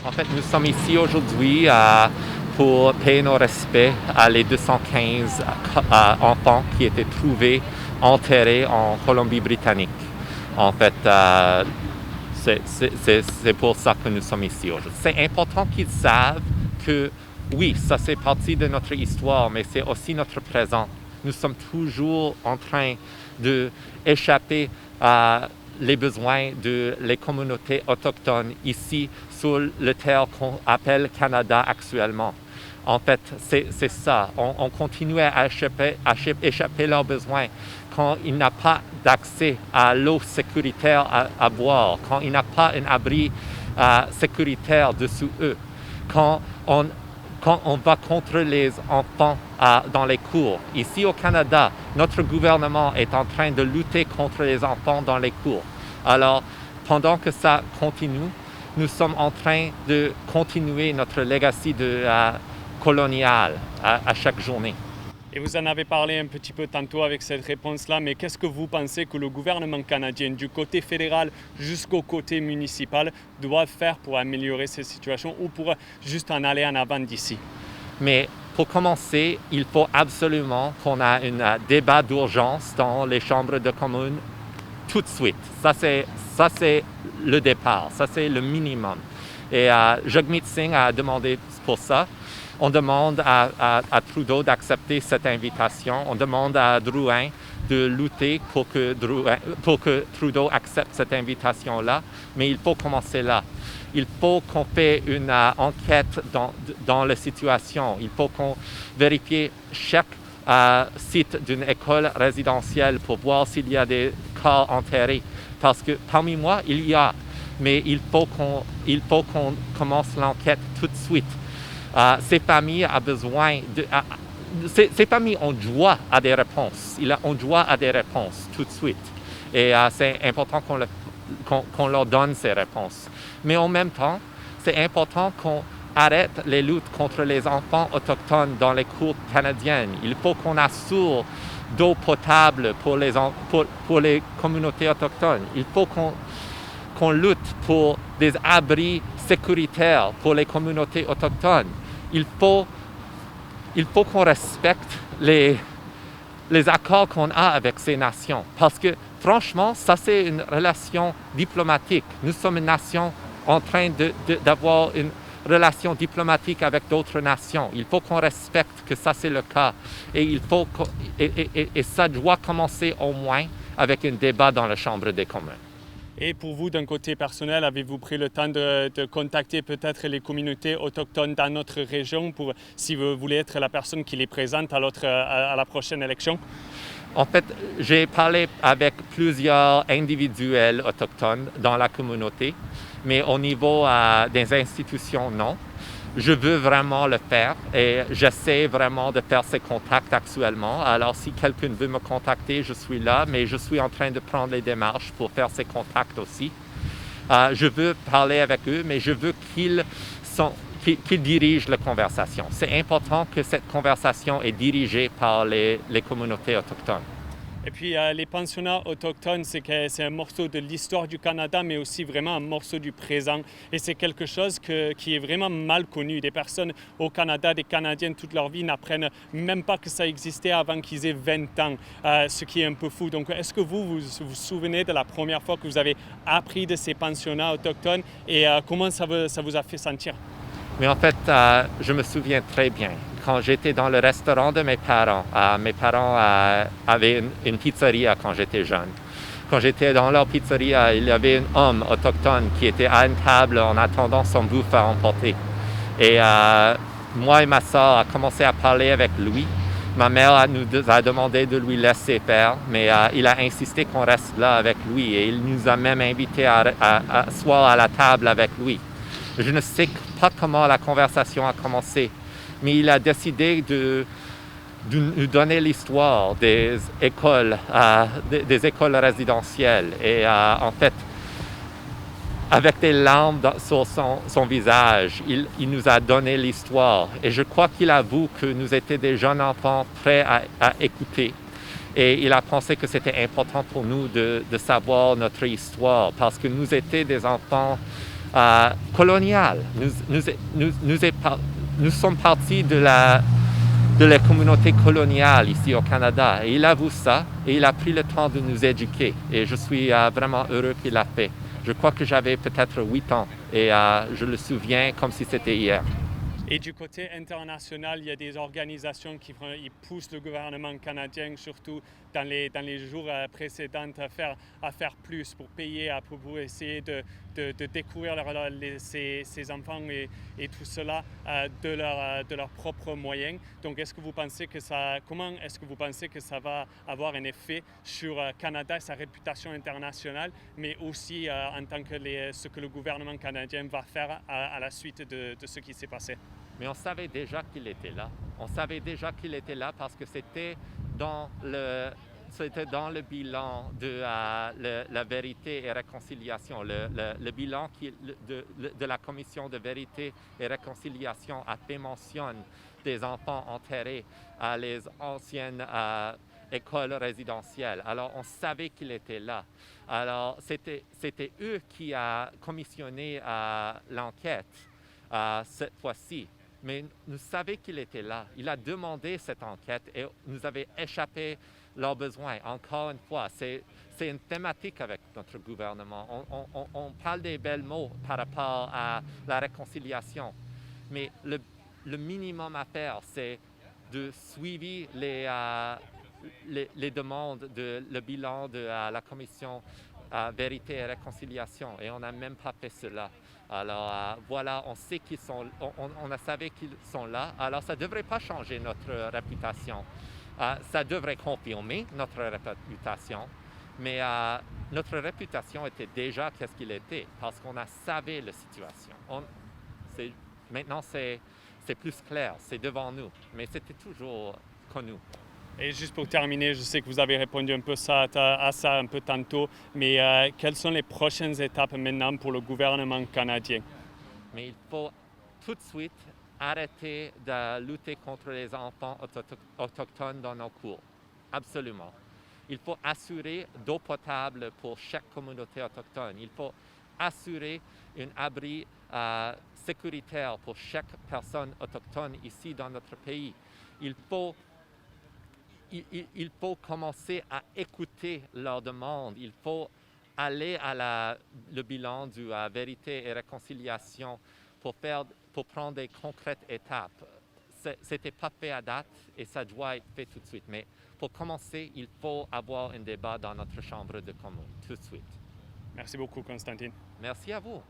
En fait, nous sommes ici aujourd'hui pour payer nos respects à les 215 enfants qui étaient trouvés enterrés en Colombie-Britannique. En fait, c'est pour ça que nous sommes ici aujourd'hui. C'est important qu'ils savent que oui, ça c'est partie de notre histoire, mais c'est aussi notre présent. Nous sommes toujours en train d'échapper à les besoins de les communautés autochtones ici sur le terre qu'on appelle Canada actuellement. En fait, c'est ça. On continue à échapper leurs besoins quand il n'a pas d'accès à l'eau sécuritaire à boire, quand il n'a pas un abri sécuritaire dessous eux, quand on va contre les enfants dans les cours. Ici au Canada, notre gouvernement est en train de lutter contre les enfants dans les cours. Alors, pendant que ça continue, nous sommes en train de continuer notre legacy colonial à chaque journée. Et vous en avez parlé un petit peu tantôt avec cette réponse-là, mais qu'est-ce que vous pensez que le gouvernement canadien, du côté fédéral jusqu'au côté municipal, doit faire pour améliorer cette situation ou pour juste en aller en avant d'ici? Mais pour commencer, il faut absolument qu'on ait un débat d'urgence dans les chambres de communes tout de suite. Ça, c'est le départ. Ça, c'est le minimum. Et Jagmeet Singh a demandé pour ça. On demande à Trudeau d'accepter cette invitation. On demande à Drouin de lutter pour que Trudeau accepte cette invitation-là. Mais il faut commencer là. Il faut qu'on fasse une enquête dans la situation. Il faut qu'on vérifie chaque site d'une école résidentielle pour voir s'il y a des corps enterrés. Parce que parmi moi, il y a. Mais il faut qu'on commence l'enquête tout de suite. Ces familles ont besoin ces familles ont droit à des réponses. Ils ont droit à des réponses tout de suite. Et c'est important qu'on leur donne ces réponses. Mais en même temps, c'est important qu'on arrête les luttes contre les enfants autochtones dans les cours canadiennes. Il faut qu'on assure d'eau potable pour les communautés autochtones. Il faut qu'on lutte pour des abris sécuritaires pour les communautés autochtones. Il faut qu'on respecte les accords qu'on a avec ces nations. Parce que, franchement, ça, c'est une relation diplomatique. Nous sommes une nation en train d'avoir une relation diplomatique avec d'autres nations. Il faut qu'on respecte que ça, c'est le cas. Et ça doit commencer au moins avec un débat dans la Chambre des communs. Et pour vous, d'un côté personnel, avez-vous pris le temps de contacter peut-être les communautés autochtones dans notre région pour, si vous voulez être la personne qui les présente à la prochaine élection? En fait, j'ai parlé avec plusieurs individuels autochtones dans la communauté, mais au niveau des institutions, non. Je veux vraiment le faire et j'essaie vraiment de faire ces contacts actuellement. Alors, si quelqu'un veut me contacter, je suis là, mais je suis en train de prendre les démarches pour faire ces contacts aussi. Je veux parler avec eux, mais je veux qu'ils dirigent la conversation. C'est important que cette conversation est dirigée par les communautés autochtones. Et puis les pensionnats autochtones, c'est un morceau de l'histoire du Canada, mais aussi vraiment un morceau du présent. Et c'est quelque chose qui est vraiment mal connu. Des personnes au Canada, des Canadiens toute leur vie n'apprennent même pas que ça existait avant qu'ils aient 20 ans, ce qui est un peu fou. Donc est-ce que vous souvenez de la première fois que vous avez appris de ces pensionnats autochtones et comment ça vous a fait sentir? Mais en fait, je me souviens très bien. Quand j'étais dans le restaurant de mes parents avaient une pizzeria quand j'étais jeune. Quand j'étais dans leur pizzeria, il y avait un homme autochtone qui était à une table en attendant son bouffe à emporter. Et moi et ma soeur avons commencé à parler avec lui. Ma mère nous a demandé de lui laisser faire, mais il a insisté qu'on reste là avec lui. Et il nous a même invités à s'asseoir à la table avec lui. Je ne sais pas comment la conversation a commencé, mais il a décidé de nous donner l'histoire des écoles résidentielles. Et en fait, avec des larmes sur son visage, il nous a donné l'histoire. Et je crois qu'il avoue que nous étions des jeunes enfants prêts à écouter. Et il a pensé que c'était important pour nous de savoir notre histoire, parce que nous étions des enfants coloniale. Nous sommes partis de la communauté coloniale ici au Canada. Et il avoue ça et il a pris le temps de nous éduquer. Et je suis vraiment heureux qu'il l'a fait. Je crois que j'avais peut-être 8 ans et je le souviens comme si c'était hier. Et du côté international, il y a des organisations qui poussent le gouvernement canadien, surtout dans les jours précédents, à faire plus pour payer, pour essayer de découvrir ces enfants et tout cela de leurs propres moyens. Donc, comment est-ce que vous pensez que ça va avoir un effet sur Canada et sa réputation internationale, mais aussi en tant que ce que le gouvernement canadien va faire à la suite de ce qui s'est passé? Mais on savait déjà qu'il était là. On savait déjà qu'il était là parce que c'était dans le bilan de la vérité et réconciliation, le bilan de la commission de vérité et réconciliation a fait mention des enfants enterrés à les anciennes écoles résidentielles. Alors on savait qu'il était là. Alors c'était eux qui a commissionné l'enquête cette fois-ci. Mais nous savions qu'il était là. Il a demandé cette enquête et nous avait échappé leurs besoins. Encore une fois, c'est une thématique avec notre gouvernement. On parle des belles mots par rapport à la réconciliation. Mais le minimum à faire, c'est de suivre les demandes, le bilan de la commission Vérité et Réconciliation. Et on n'a même pas fait cela. Alors voilà, on sait qu'ils sont, on a savait qu'ils sont là. Alors ça ne devrait pas changer notre réputation. Ça devrait confirmer notre réputation. Mais notre réputation était déjà qu'est-ce qu'il était parce qu'on a savé la situation. Maintenant c'est plus clair, c'est devant nous. Mais c'était toujours connu. Et juste pour terminer, je sais que vous avez répondu un peu à ça un peu tantôt, mais quelles sont les prochaines étapes maintenant pour le gouvernement canadien? Mais il faut tout de suite arrêter de lutter contre les enfants autochtones dans nos cours. Absolument. Il faut assurer d'eau potable pour chaque communauté autochtone. Il faut assurer un abri sécuritaire pour chaque personne autochtone ici dans notre pays. Il faut commencer à écouter leurs demandes. Il faut aller à le bilan de vérité et réconciliation pour prendre des concrètes étapes. Ce n'était pas fait à date et ça doit être fait tout de suite. Mais pour commencer, il faut avoir un débat dans notre chambre de communes tout de suite. Merci beaucoup, Constantine. Merci à vous.